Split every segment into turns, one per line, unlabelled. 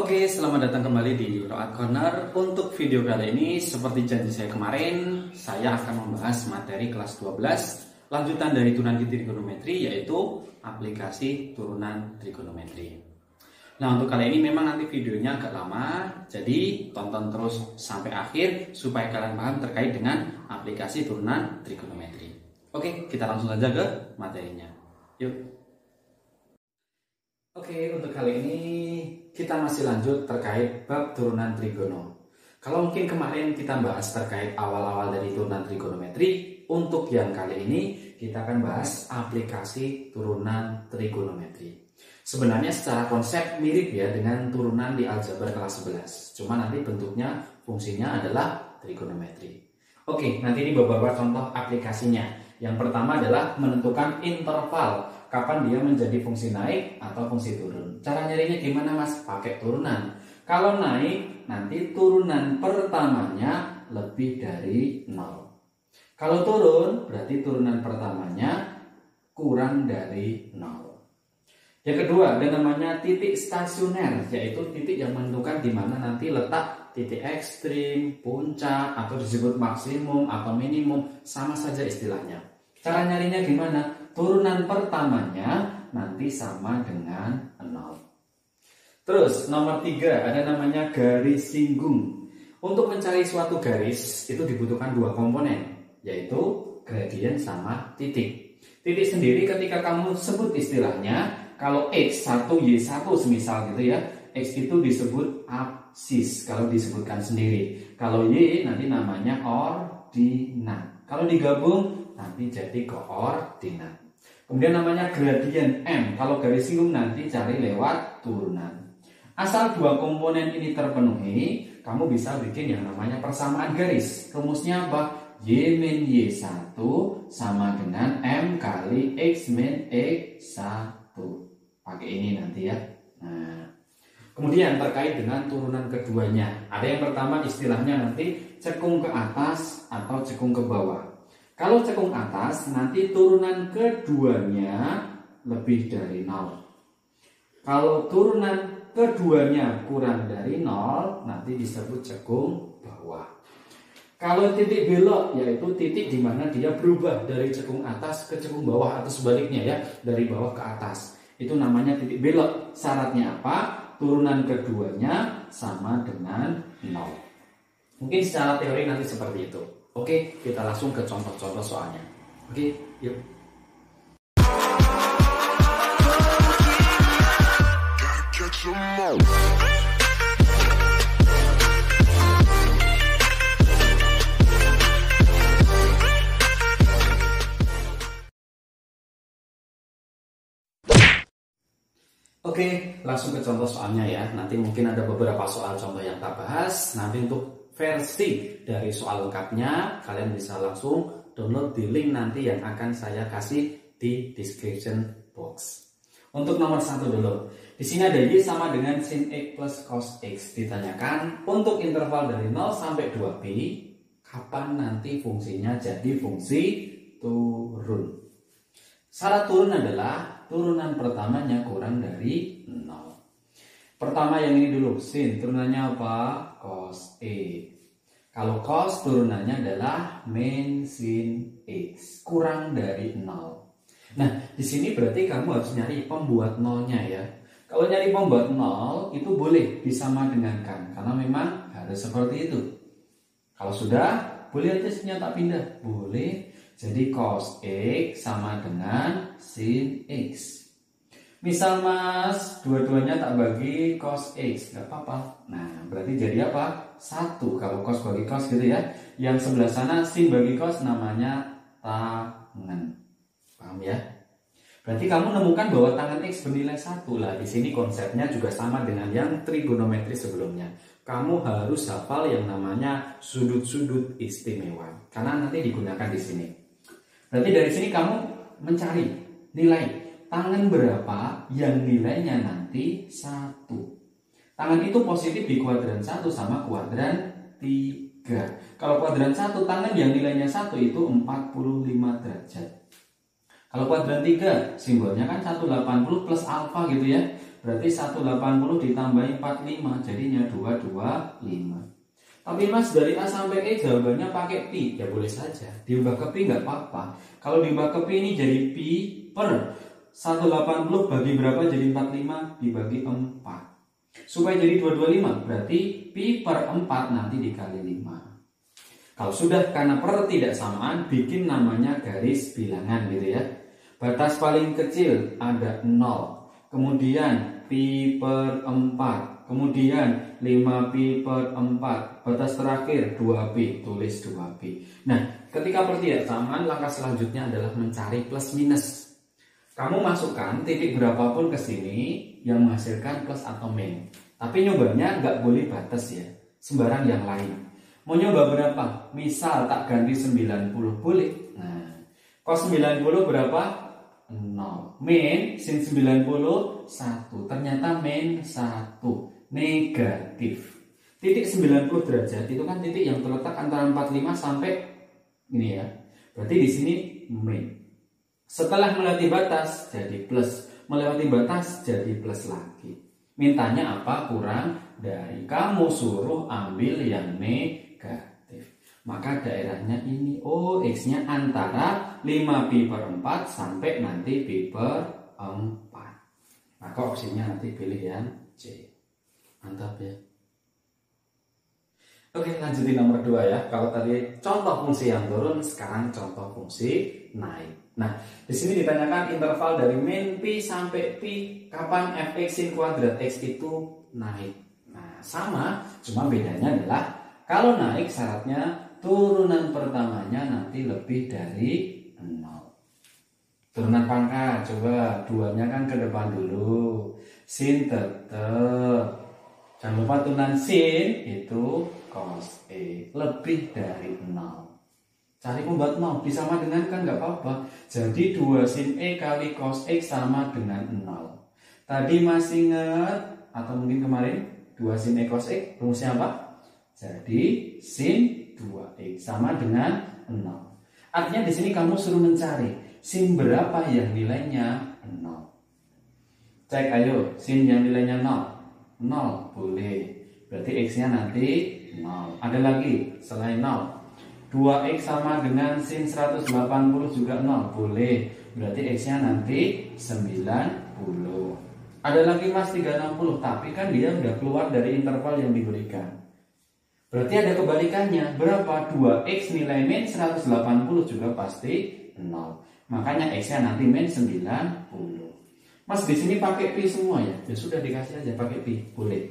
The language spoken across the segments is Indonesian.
Oke, selamat datang kembali di Road Corner. Untuk video kali ini, seperti janji saya kemarin, saya akan membahas materi kelas 12 lanjutan dari turunan trigonometri, yaitu aplikasi turunan trigonometri. Nah, untuk kali ini memang nanti videonya agak lama, jadi tonton terus sampai akhir supaya kalian paham terkait dengan aplikasi turunan trigonometri. Oke, kita langsung saja ke materinya. Yuk. Oke, untuk kali ini kita masih lanjut terkait bab turunan trigono. Kalau mungkin kemarin kita bahas terkait awal-awal dari turunan trigonometri, untuk yang kali ini kita akan bahas aplikasi turunan trigonometri. Sebenarnya secara konsep mirip ya dengan turunan di aljabar kelas 11. Cuma nanti bentuknya, fungsinya adalah trigonometri. Oke, nanti ini beberapa contoh aplikasinya. Yang pertama adalah menentukan interval, kapan dia menjadi fungsi naik atau fungsi turun. Cara nyarinya gimana mas? Pakai turunan. Kalau naik, nanti turunan pertamanya lebih dari 0. Kalau turun, berarti turunan pertamanya kurang dari 0. Yang kedua, ada namanya titik stasioner, yaitu titik yang menentukan di mana nanti letak titik ekstrim, puncak, atau disebut maksimum atau minimum, sama saja istilahnya. Cara nyarinya gimana? Turunan pertamanya nanti sama dengan 0. Terus nomor 3 ada namanya garis singgung. Untuk mencari suatu garis itu dibutuhkan dua komponen, yaitu gradien sama titik. Titik sendiri ketika kamu sebut istilahnya, kalau X1, Y1 semisal gitu ya, X itu disebut absis kalau disebutkan sendiri. Kalau Y nanti namanya ordinat. Kalau digabung nanti jadi koordinat. Kemudian namanya gradien M. Kalau garis singgung nanti cari lewat turunan. Asal dua komponen ini terpenuhi, kamu bisa bikin yang namanya persamaan garis. Rumusnya apa? Y min Y1 sama dengan M kali X min X1. Pakai ini nanti ya. Nah, kemudian terkait dengan turunan keduanya. Ada yang pertama istilahnya nanti cekung ke atas atau cekung ke bawah. Kalau cekung atas, nanti turunan keduanya lebih dari 0. Kalau turunan keduanya kurang dari 0, nanti disebut cekung bawah. Kalau titik belok, yaitu titik di mana dia berubah dari cekung atas ke cekung bawah atau sebaliknya ya, dari bawah ke atas. Itu namanya titik belok. Syaratnya apa? Turunan keduanya sama dengan 0. Mungkin secara teori nanti seperti itu. Oke, kita langsung ke contoh-contoh soalnya. Oke, yuk. Oke, langsung ke contoh soalnya ya. Nanti mungkin ada beberapa soal contoh yang tak bahas. Nanti untuk versi dari soal lengkapnya kalian bisa langsung download di link nanti yang akan saya kasih di description box. Untuk nomor 1 dulu. Di sini ada Y sama dengan sin X plus cos X. Ditanyakan untuk interval dari 0 sampai 2pi, kapan nanti fungsinya jadi fungsi turun. Syarat turun adalah turunan pertamanya kurang dari 0. Pertama yang ini dulu, sin turunannya apa? Cos X. Kalau cos turunannya adalah min sin X, kurang dari 0. Nah, di sini berarti kamu harus nyari pembuat nolnya ya. Kalau nyari pembuat 0 itu boleh disamadengankan karena memang harus seperti itu. Kalau sudah, boleh aja sinnya tak pindah, boleh. Jadi cos X sama dengan sin X. Misal mas, dua-duanya tak bagi cos X, nggak apa-apa. Nah, berarti jadi apa? 1 kalau cos bagi cos gitu ya. Yang sebelah sana sin bagi cos namanya tangen. Paham ya? Berarti kamu menemukan bahwa tangen X bernilai 1 lah. Di sini konsepnya juga sama dengan yang trigonometri sebelumnya. Kamu harus hafal yang namanya sudut-sudut istimewa. Karena nanti digunakan di sini. Berarti dari sini kamu mencari nilai tangen berapa yang nilainya nanti 1. Tangen itu positif di kuadran 1 sama kuadran 3. Kalau kuadran 1 tangen yang nilainya 1 itu 45 derajat. Kalau kuadran 3 simbolnya kan 180 plus alfa gitu ya. Berarti 180 ditambahi 45 jadinya 225. Tapi Mas dari A sampai E jawabannya pakai pi, ya boleh saja. Diubah ke pi nggak apa-apa. Kalau diubah ke pi ini jadi pi per 180 bagi berapa jadi 45 dibagi 4. Supaya jadi 225 berarti pi per 4 nanti dikali 5. Kalau sudah karena pertidaksamaan bikin namanya garis bilangan gitu ya. Batas paling kecil ada 0. Kemudian pi per 4. Kemudian 5pi per 4. Batas terakhir 2pi, tulis 2pi. Nah, ketika pertidaksamaan langkah selanjutnya adalah mencari plus minus. Kamu masukkan titik berapapun ke sini yang menghasilkan plus atau min. Tapi nyobanya nggak boleh batas ya, sembarang yang lain. Mau nyoba berapa? Misal tak ganti 90 boleh. Nah, cos 90 berapa? 0. Min sin 90 1. Ternyata min 1 negatif. Titik 90 derajat itu kan titik yang terletak antara 45 sampai ini ya. Berarti di sini min. Setelah melewati batas jadi plus, melewati batas jadi plus lagi. Mintanya apa? Kurang dari. Kamu suruh ambil yang negatif. Maka daerahnya ini, oh X-nya antara 5pi per 4 sampai nanti pi per 4. Maka opsinya nanti pilih yang C. Mantap ya. Oke, lanjutin nomor 2 ya. Kalau tadi contoh fungsi yang turun, sekarang contoh fungsi naik. Nah, di sini ditanyakan interval dari min pi sampai pi, kapan fx sin kuadrat x itu naik. Nah, sama, cuma bedanya adalah kalau naik syaratnya turunan pertamanya nanti lebih dari 0. Turunan pangkat, coba 2-nya kan ke depan dulu. Sin tetap. Jangan lupa turunan sin itu cos e lebih dari 0. Cari pembuat 0, disama dengan kan nggak apa-apa. Jadi 2 sin E kali cos X sama dengan 0. Tadi masih ingat, atau mungkin kemarin 2 sin E cos X, rumusnya apa? Jadi sin 2X sama dengan 0. Artinya di sini kamu suruh mencari sin berapa yang nilainya 0. Cek ayo, sin yang nilainya 0. 0 boleh. Berarti X-nya nanti 0. Ada lagi selain 0. 2x sama dengan sin 180 juga 0, boleh. Berarti x-nya nanti 90. Ada lagi Mas 360, tapi kan dia udah keluar dari interval yang diberikan. Berarti ada kebalikannya. Berapa? 2x nilai min 180 juga pasti 0. Makanya x-nya nanti min 90. Mas di sini pakai pi semua ya? Ya sudah dikasih aja pakai pi, boleh.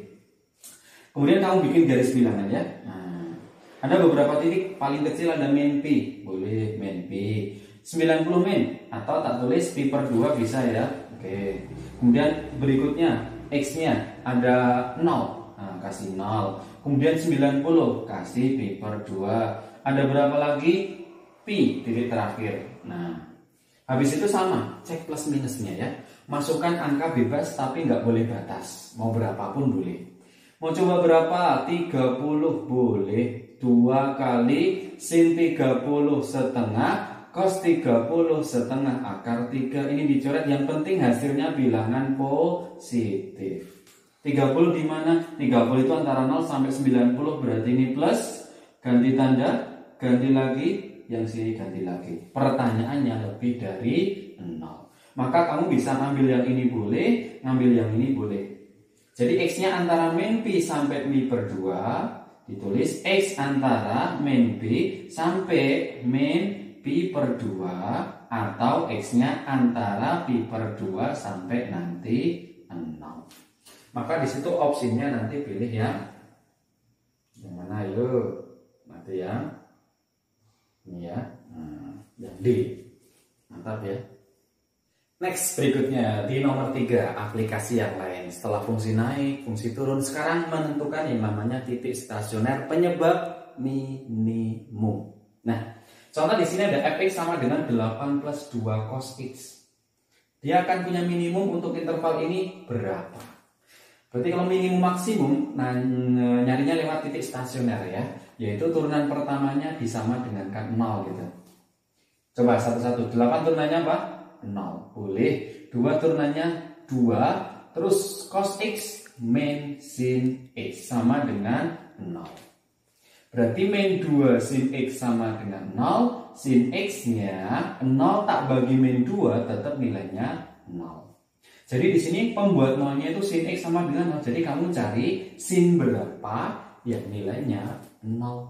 Kemudian kamu bikin garis bilangan ya. Nah, ada beberapa titik, paling kecil ada min pi, boleh min pi 90 min, atau tak tulis pi per 2 bisa ya. Oke. Kemudian berikutnya x-nya ada 0, nah, kasih 0. Kemudian 90 kasih pi per 2. Ada berapa lagi? Pi titik terakhir. Nah, habis itu sama, cek plus minusnya ya. Masukkan angka bebas tapi nggak boleh batas, mau berapapun boleh. Mau coba berapa? 30 boleh. 2 kali sin 30 setengah cos 30 setengah akar 3. Ini dicoret, yang penting hasilnya bilangan positif. 30 di mana? 30 itu antara 0 sampai 90, berarti ini plus. Ganti tanda, ganti lagi, yang sini ganti lagi. Pertanyaannya lebih dari 0. Maka kamu bisa ngambil yang ini boleh, ngambil yang ini boleh. Jadi x-nya antara min pi sampai pi per 2, ditulis x antara min pi sampai min pi per 2, atau x-nya antara pi per 2 sampai nanti 0. Maka di situ opsinya nanti pilih yang mana yuk? Nanti yang ini ya. Yang D. Mantap ya. Next, berikutnya di nomor 3, aplikasi yang lain. Setelah fungsi naik, fungsi turun, sekarang menentukan yang namanya titik stasioner penyebab minimum. Nah, contoh di sini ada fx sama dengan 8 plus 2 cos x. Dia akan punya minimum untuk interval ini berapa? Berarti kalau minimum maksimum, nah, nyarinya lewat titik stasioner ya, yaitu turunan pertamanya disama dengan 0 gitu. Coba satu-satu. 8 turunannya apa? 0. Boleh. 2 turunannya 2. terus cos X min sin X sama dengan 0. Berarti min 2 sin X sama dengan 0, sin X-nya 0 tak bagi min 2 tetap nilainya 0. Jadi di sini pembuat nolnya itu sin X sama dengan 0. Jadi kamu cari sin berapa yang nilainya 0.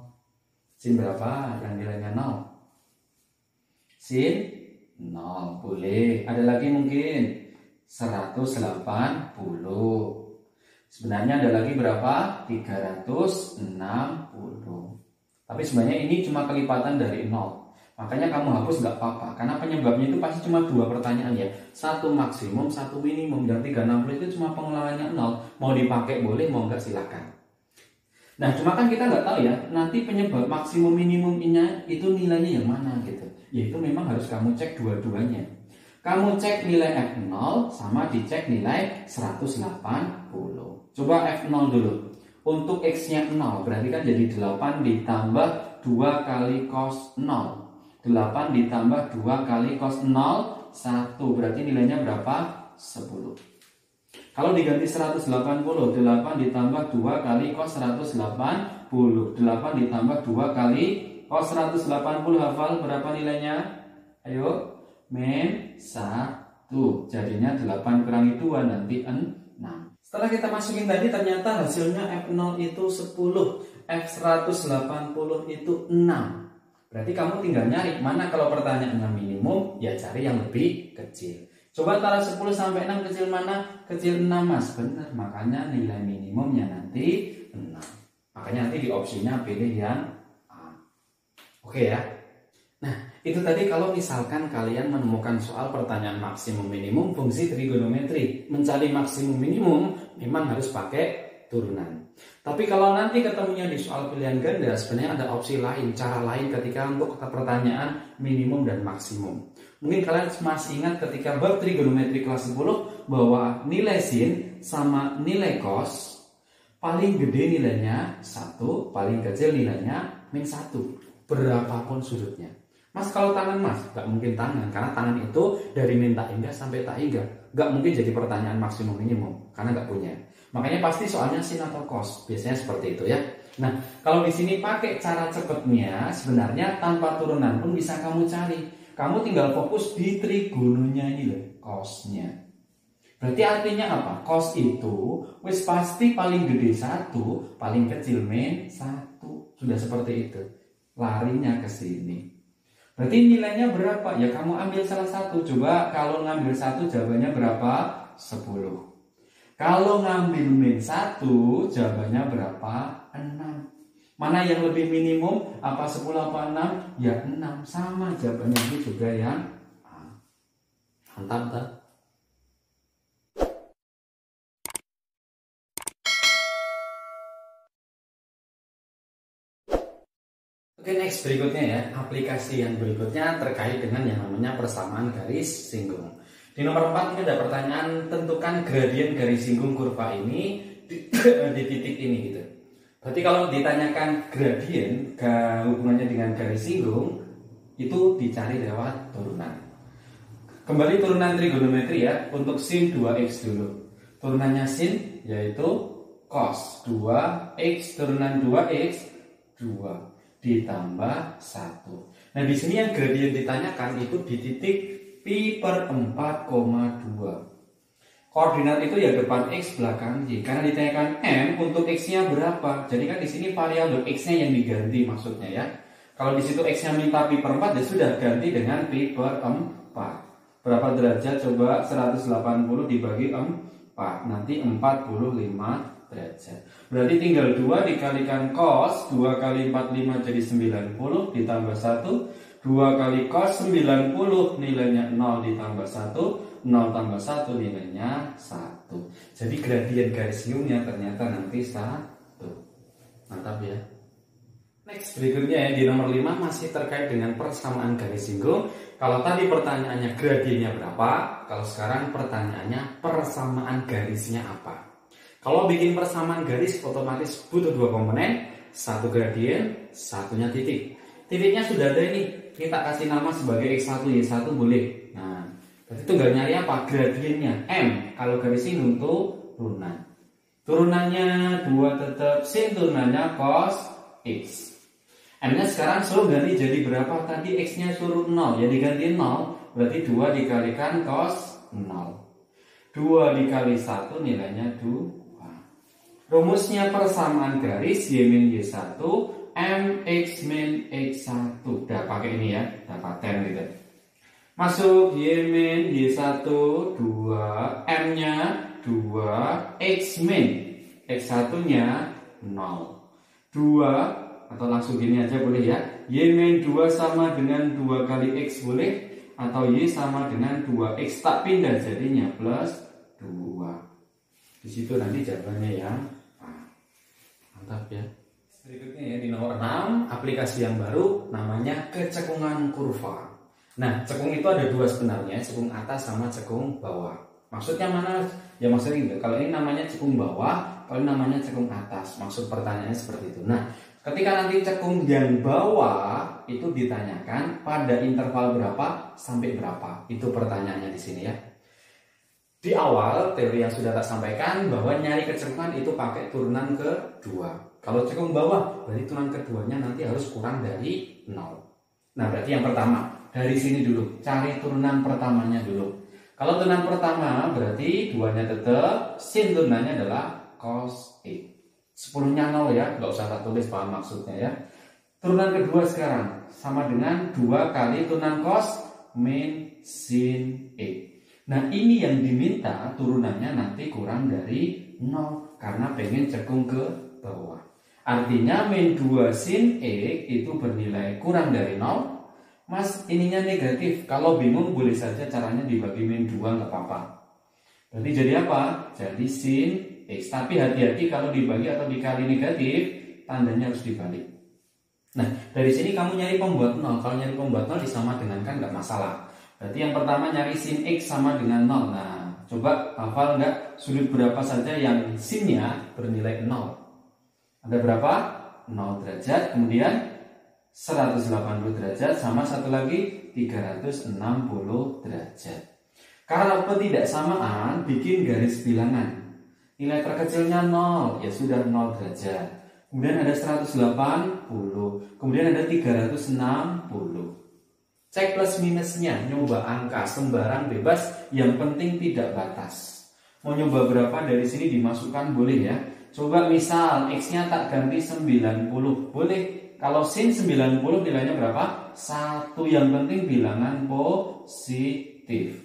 Sin berapa yang nilainya 0? Sin 0. Boleh. Ada lagi mungkin 180. Sebenarnya ada lagi berapa? 360. Tapi sebenarnya ini cuma kelipatan dari 0. Makanya kamu hapus nggak apa-apa. Karena penyebabnya itu pasti cuma 2 pertanyaan ya. 1 maksimum, 1 minimum. Dan 360 itu cuma pengulangannya 0. Mau dipakai boleh, mau nggak silakan. Nah cuma kan kita nggak tahu ya. Nanti penyebab maksimum minimumnya itu nilainya yang mana gitu. Yaitu memang harus kamu cek dua-duanya. Kamu cek nilai F0 sama dicek nilai 180. Coba F0 dulu. Untuk X-nya 0, berarti kan jadi 8 ditambah 2 kali cos 0. 8 ditambah 2 kali cos 0, 1. Berarti nilainya berapa? 10. Kalau diganti 180, 8 ditambah 2 kali cos 180. 8 ditambah 2 kali cos 180, hafal berapa nilainya? Ayo, min 1. Jadinya 8 kurangi 2, nanti 6. Setelah kita masukin tadi, ternyata hasilnya F0 itu 10, F180 itu 6. Berarti kamu tinggal nyari mana. Kalau pertanyaannya minimum, ya cari yang lebih kecil. Coba antara 10 sampai 6 kecil mana? Kecil 6 mas. Benar, makanya nilai minimumnya nanti 6. Makanya nanti di opsinya pilih yang A. Oke ya. Nah, itu tadi kalau misalkan kalian menemukan soal pertanyaan maksimum minimum fungsi trigonometri. Mencari maksimum minimum memang harus pakai turunan. Tapi kalau nanti ketemunya di soal pilihan ganda, sebenarnya ada opsi lain, cara lain ketika untuk pertanyaan minimum dan maksimum. Mungkin kalian masih ingat ketika bab trigonometri kelas 10 bahwa nilai sin sama nilai cos paling gede nilainya 1, paling kecil nilainya min 1. Berapapun sudutnya. Mas kalau tangan mas, gak mungkin tangan, karena tangan itu dari min tak hingga sampai tak hingga. Gak mungkin jadi pertanyaan maksimum minimum, karena gak punya. Makanya pasti soalnya sin atau cos, biasanya seperti itu ya. Nah, kalau di sini pakai cara cepatnya, sebenarnya tanpa turunan pun bisa kamu cari. Kamu tinggal fokus di trigononya ini loh, cosnya. Berarti artinya apa? Cos itu wis pasti paling gede 1, paling kecil min 1. Sudah seperti itu. Larinya ke sini. Berarti nilainya berapa? Ya kamu ambil salah satu. Coba kalau ngambil 1 jawabannya berapa? 10. Kalau ngambil min 1 jawabannya berapa? 6. Mana yang lebih minimum? Apa 10 apa 6? Ya 6. Sama jawabannya ini juga yang A. Mantap tak? Oke, next berikutnya ya, aplikasi yang berikutnya terkait dengan yang namanya persamaan garis singgung. Di nomor 4 ini ada pertanyaan, tentukan gradien garis singgung kurva ini di titik ini gitu. Berarti kalau ditanyakan gradien hubungannya dengan garis singgung itu dicari lewat turunan. Kembali turunan trigonometri ya, untuk sin 2x dulu. Turunannya sin yaitu cos 2x turunan 2x 2 ditambah 1. Nah, di sini yang gradien ditanyakan itu di titik pi per 4,2. Koordinat itu ya depan x belakang y. Karena ditanyakan m, untuk x-nya berapa? Jadi kan di sini variabel x-nya yang diganti maksudnya ya. Kalau di situ x-nya minta pi per 4 ya sudah ganti dengan pi per 4. Berapa derajat? Coba 180 dibagi 4. Nanti 45 derajat. Berarti tinggal 2 dikalikan cos 2 kali 45 jadi 90 ditambah 1. 2 kali cos 90 nilainya 0 ditambah 1. 0 tambah 1 nilainya 1. Jadi gradien garis singgungnya ternyata nanti 1. Mantap ya. Next berikutnya ya, di nomor 5 masih terkait dengan persamaan garis singgung. Kalau tadi pertanyaannya gradiennya berapa, kalau sekarang pertanyaannya persamaan garisnya apa. Kalau bikin persamaan garis otomatis butuh 2 komponen, satu gradien, satunya titik. Titiknya sudah ada ini, kita kasih nama sebagai x1 y1 boleh. Nah, Berarti tinggal nyari apa? Gradiennya M. Kalau garis ini untuk turunan. Turunannya 2 tetap, sin turunannya cos X. M-nya sekarang suruh ganti jadi berapa? Tadi X-nya suruh 0, ya diganti 0. Berarti 2 dikalikan cos 0. 2 dikali 1 nilainya 2. Rumusnya persamaan garis Y min Y1 M X min X1. Udah pakai ini ya, dapat gitu. Masuk Y min Y1 2, M-nya 2, X min X1 nya 0. 2 atau langsung gini aja boleh ya. Y min 2 sama dengan 2 kali X boleh, atau Y sama dengan 2X tak pindah jadinya plus 2. Di situ nanti jawabannya yang A. Mantap ya. Berikutnya ya, di nomor 6, aplikasi yang baru namanya kecekungan kurva. Nah, cekung itu ada dua sebenarnya, cekung atas sama cekung bawah. Maksudnya mana? Ya maksudnya gitu. Kalau ini namanya cekung bawah, kalau ini namanya cekung atas. Maksud pertanyaannya seperti itu. Nah, ketika nanti cekung yang bawah itu ditanyakan pada interval berapa sampai berapa. Itu pertanyaannya di sini ya. Di awal teori yang sudah tak sampaikan bahwa nyari kecekungan itu pakai turunan kedua. Kalau cekung bawah, berarti turunan keduanya nanti harus kurang dari 0. Nah, berarti yang pertama dari sini dulu, cari turunan pertamanya dulu. Kalau turunan pertama berarti 2-nya tetap, sin turunannya adalah cos X. 10-nya 0 ya, nggak usah tak tulis, paham maksudnya ya. Turunan kedua sekarang sama dengan 2 kali turunan cos min sin X. Nah, ini yang diminta turunannya nanti kurang dari 0 karena pengen cekung ke bawah. Artinya min 2 sin X itu bernilai kurang dari 0. Mas, ininya negatif. Kalau bingung boleh saja caranya dibagi min 2, nggak apa-apa. Berarti jadi apa? Jadi sin X. Tapi hati-hati kalau dibagi atau dikali negatif, tandanya harus dibalik. Nah, dari sini kamu nyari pembuat 0. Kalau nyari pembuat 0 disama dengan kan nggak masalah. Berarti yang pertama nyari sin X sama dengan 0. Nah, coba hafal nggak sudut berapa saja yang sinnya bernilai 0? Ada berapa? 0 derajat. Kemudian 180 derajat sama satu lagi 360 derajat. Karena ketidaksamaan bikin garis bilangan. Nilai terkecilnya 0, ya sudah 0 derajat. Kemudian ada 180, kemudian ada 360. Cek plus minusnya, nyoba angka sembarang bebas, yang penting tidak batas. Mau nyoba berapa dari sini dimasukkan boleh ya. Coba misal X-nya tak ganti 90, boleh. Kalau sin 90 nilainya berapa? 1, yang penting bilangan positif.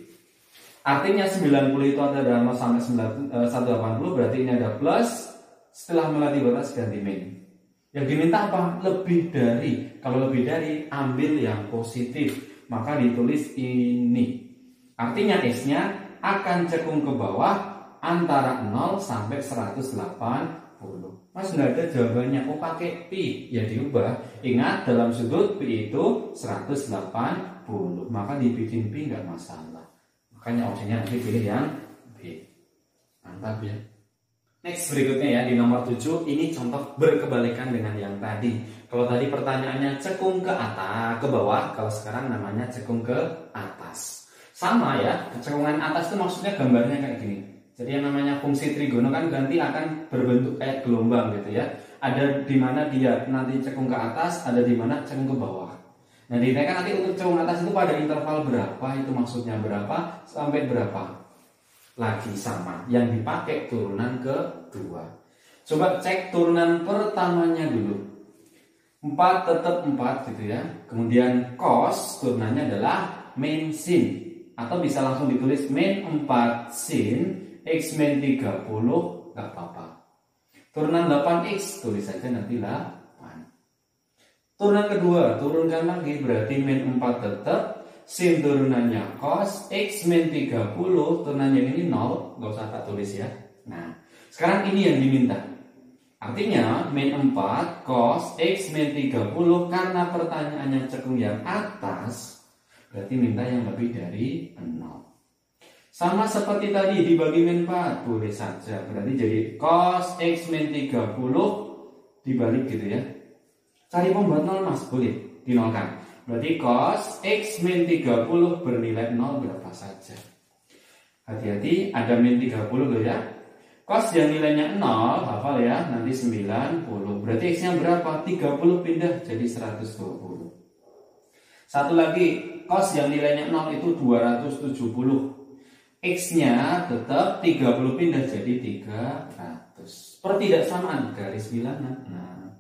Artinya 90 itu ada dalam sampai 180, berarti ini ada plus. Setelah melewati batas ganti min. Yang diminta apa? Lebih dari. Kalau lebih dari, ambil yang positif. Maka ditulis ini. Artinya S-nya akan cekung ke bawah antara 0 sampai 180. Mas nggak ada jawabannya, oh pakai pi, ya diubah. Ingat dalam sudut pi itu 180, maka dibikin pi nggak masalah. Makanya opsinya nanti pilih yang B. Mantap ya. Next berikutnya ya, di nomor 7 ini contoh berkebalikan dengan yang tadi. Kalau tadi pertanyaannya cekung ke atas, ke bawah, kalau sekarang namanya cekung ke atas. Sama ya, cekungan atas itu maksudnya gambarnya kayak gini. Jadi yang namanya fungsi trigono kan ganti akan berbentuk kayak gelombang gitu ya. Ada di mana dia nanti cekung ke atas, ada di mana cekung ke bawah. Nah, ditanyakan nanti untuk cekung atas itu pada interval berapa, itu maksudnya berapa sampai berapa. Lagi sama, yang dipakai turunan kedua. Coba cek turunan pertamanya dulu. 4 tetap 4 gitu ya. Kemudian cos turunannya adalah min sin, atau bisa langsung ditulis min 4 sin X min 30, nggak apa-apa. Turunan 8X, tulis saja nanti 8. Turunan kedua, turunkan lagi, berarti min 4 tetap. Sin turunannya cos, X min 30, turunan yang ini 0, nggak usah tak tulis ya. Nah, sekarang ini yang diminta. Artinya, min 4 cos, X min 30, karena pertanyaannya cekung yang atas, berarti minta yang lebih dari 0. Sama seperti tadi dibagi min 4, boleh saja. Berarti jadi cos X min 30 dibalik gitu ya. Cari pembuat 0 mas, boleh dinolkan. Berarti cos X min 30 bernilai 0 berapa saja? Hati-hati, ada min 30 loh ya. Cos yang nilainya 0, hafal ya, nanti 90. Berarti X-nya berapa? 30 pindah jadi 120. Satu lagi, cos yang nilainya 0 itu 270. X-nya tetap 30 pindah jadi 300. Pertidaksamaan garis bilangan. Nah,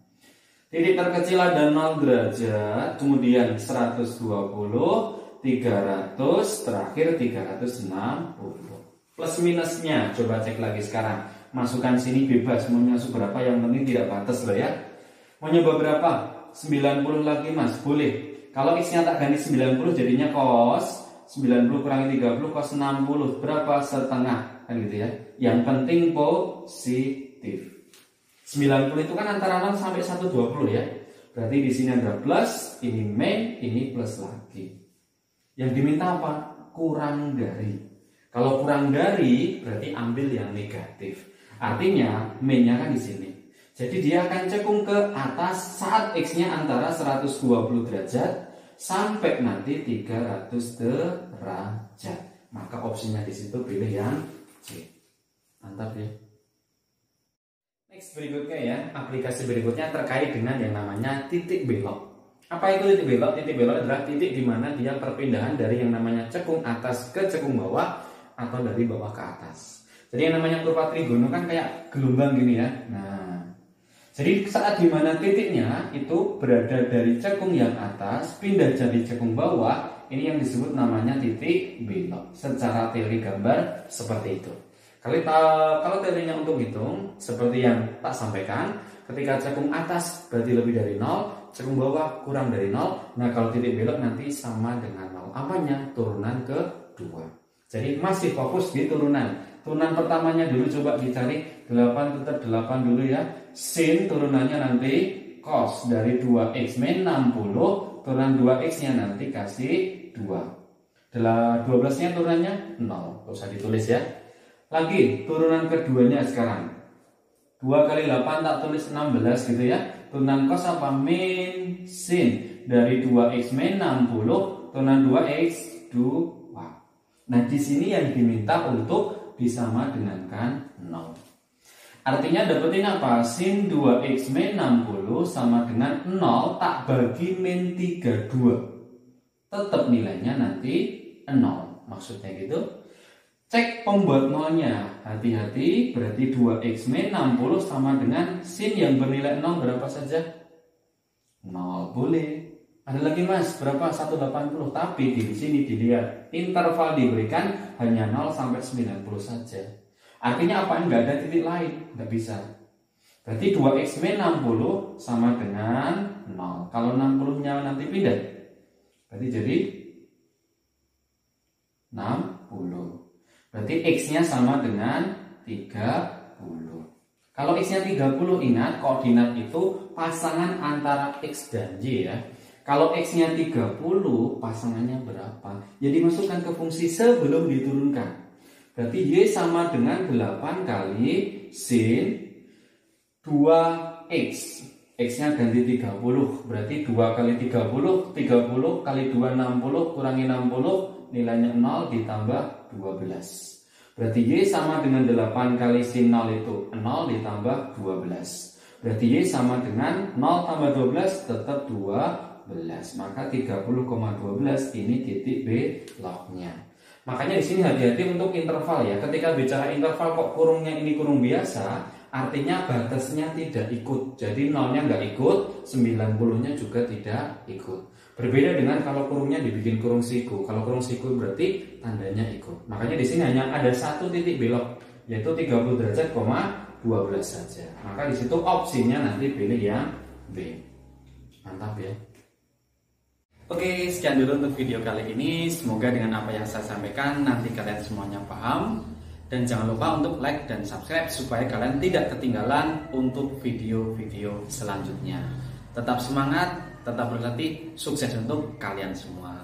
titik terkecil ada 0 derajat, kemudian 120, 300, terakhir 360. Plus minusnya, coba cek lagi sekarang. Masukkan sini bebas, mau nyusun berapa yang penting tidak batas loh ya. Mau nyoba berapa? 90 lagi mas, boleh. Kalau X-nya tak ganti 90 jadinya cos 90 kurangi 30 cos 60. Berapa? Setengah, kan gitu ya. Yang penting positif. 90 itu kan antara 0 sampai 120 ya. Berarti di sini ada plus, ini min, ini plus lagi. Yang diminta apa? Kurang dari. Kalau kurang dari berarti ambil yang negatif. Artinya min-nya kan di sini. Jadi dia akan cekung ke atas saat X-nya antara 120 derajat sampai nanti 300 derajat. Maka opsinya di situ pilih yang C. Mantap ya. Next berikutnya ya, aplikasi berikutnya terkait dengan yang namanya titik belok. Apa itu titik belok? Titik belok adalah titik di mana dia perpindahan dari yang namanya cekung atas ke cekung bawah atau dari bawah ke atas. Jadi yang namanya kurva trigono kan kayak gelombang gini ya. Nah, jadi saat di mana titiknya itu berada dari cekung yang atas pindah jadi cekung bawah, ini yang disebut namanya titik belok. Secara teori gambar seperti itu. Kalau teorinya untuk hitung, seperti yang tak sampaikan, ketika cekung atas berarti lebih dari 0, cekung bawah kurang dari 0. Nah kalau titik belok nanti sama dengan 0. Apanya? Turunan kedua. Jadi masih fokus di turunan. Turunan pertamanya dulu coba dicari, 8 tetap 8 dulu ya. Sin turunannya nanti cos dari 2x min 60, turunan 2x nya nanti kasih 2. 12 nya turunannya 0, gak usah ditulis ya. Lagi turunan keduanya sekarang 2 kali 8 tak tulis 16 gitu ya. Turunan cos apa? Min sin dari 2x min 60, turunan 2x 2. Nah di sini yang diminta untuk disama dengankan 0. Artinya dapetin apa? Sin 2x min 60 sama dengan 0 tak bagi min 32. Tetap nilainya nanti 0. Maksudnya gitu. Cek pembuat nolnya, hati-hati, berarti 2x min 60 sama dengan sin yang bernilai 0 berapa saja? 0, boleh. Ada lagi mas, berapa? 180, tapi di sini dilihat interval diberikan hanya 0 sampai 90 saja. Artinya apa? Enggak ada titik lain, enggak bisa. Berarti 2x min 60 sama dengan 0. Kalau 60-nya nanti pindah, berarti jadi 60. Berarti X-nya sama dengan 30. Kalau X-nya 30, ingat koordinat itu pasangan antara X dan Y ya. Kalau X-nya 30, pasangannya berapa? Jadi masukkan ke fungsi sebelum diturunkan. Berarti Y sama dengan 8 kali sin 2X. X-nya ganti 30. Berarti 2 kali 30, 30 kali 2, 60, kurangi 60, nilainya 0 ditambah 12. Berarti Y sama dengan 8 kali sin 0 itu 0 ditambah 12. Berarti Y sama dengan 0 tambah 12 tetap 12. Maka 30,12 ini titik beloknya. Makanya di sini hati-hati untuk interval ya. Ketika bicara interval kok kurungnya ini kurung biasa, artinya batasnya tidak ikut. Jadi 0-nya nggak ikut, 90-nya juga tidak ikut. Berbeda dengan kalau kurungnya dibikin kurung siku. Kalau kurung siku berarti tandanya ikut. Makanya di sini hanya ada satu titik belok, yaitu 30 derajat, 12 saja. Maka di situ opsinya nanti pilih yang B. Mantap ya. Oke, sekian dulu untuk video kali ini. Semoga dengan apa yang saya sampaikan nanti kalian semuanya paham. Dan jangan lupa untuk like dan subscribe supaya kalian tidak ketinggalan untuk video-video selanjutnya. Tetap semangat, tetap berlatih, sukses untuk kalian semua.